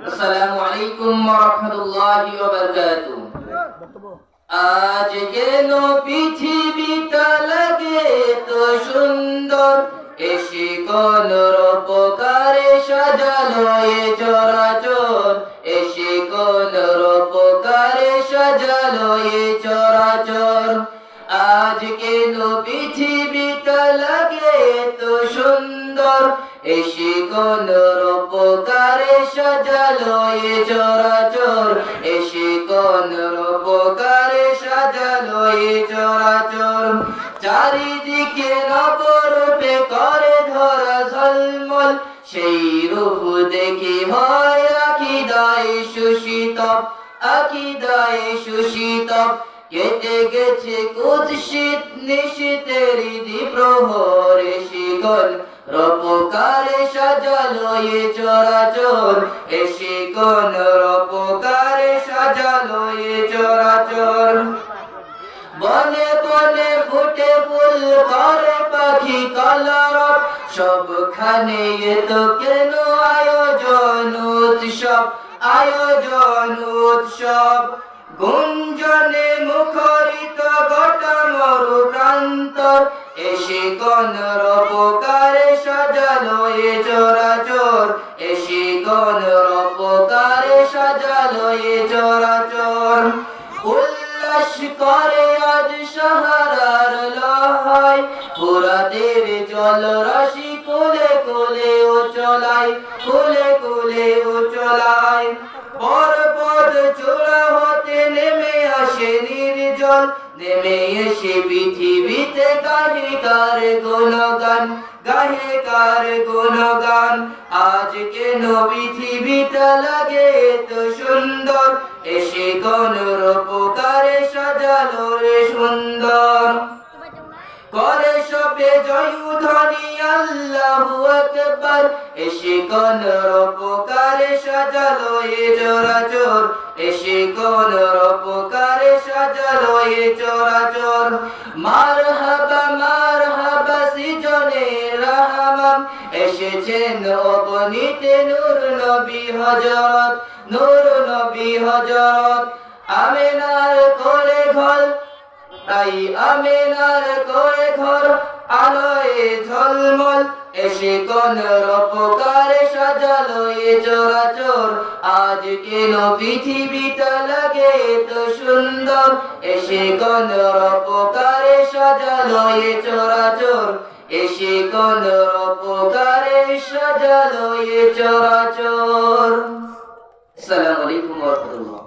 আসসালামু আলাইকুম ওয়া রাহমাতুল্লাহি ওয়া বারাকাতুহু। আজ কেন পৃথিবীটা লাগে তো সুন্দর, এসে কোন রূপকারে সাজালো এ চরাচর, এসে কোন রূপকারে সাজালো এ চরাচর। আজ কেন পৃথিবীটা লাগে তো সুন্দর, এসে কোন রূপকারে সাজালো এ চরাচর, এসে কোন রূপকারে সাজালো এ চরাচর। চারিদিকে নবরূপে করে ধরা ঝলমল, সেই রূপ দেখে হয় আকিদায় সুশীতল, আকিদায় সুশীতল। কেটে গেছে কুৎসিত নিশীতের দ্বিপ্রহর, এসে কোন রূপকারে সাজালো এ চরাচর, এসে কোন রূপকারে সাজালো এ চরাচর। বনে বনে ফুটে ফুল করে পাখি কলরব, সবখানে এ তো কেন আয়োজন উৎসব, আয়োজন উৎসব। গুঞ্জনে মুখরিত গোটা মরু প্রান্তর, এসে কোন রূপকারে সাজালো এ চরাচর, এসে কোন রূপকারে সাজালো এ চরাচর। উল্লাস করে আজ সাহারার লহায়, ফুরাতের জল রাশি কোলে কোলে উচলায়, কোলে কোলে উচলায়। পর্বত চূড়া হতে নেমে আসে নির্জল, নেমে এসে পৃথিবীতে গাহে কার গুণগান, গাহে কার গুণগান। আজ কেন পৃথিবীটা লাগে এত সুন্দর, এসে কোন রূপকারে সাজালো রে সুন্দর। করে সবে জয়ধ্বনি আল্লাহু আকবার, এসে কোন রূপকারে সাজালো এ চরাচর, এসে কোন রূপকারে সাজালো এ চরাচর। মারহাবা মারহাবা সৃজনে রহমান, এসেছেন অগণিতে নূর নবী হযরত, নূর নবী হযরত। আমিনার কোলে ঘর, তাই আমিনার কোলে ঘর আলোয় ঝলমল, এসে কোন রূপকারে সাজালো এ চরাচর। আজ কেন পৃথিবীটা লাগে এত সুন্দর, এসে কোন রূপকারে সাজালো এ চরাচর, এসে কোন রূপকারে সাজালো এ চরাচর। আসসালামু আলাইকুম ওয়া রাহমাতুল্লাহ।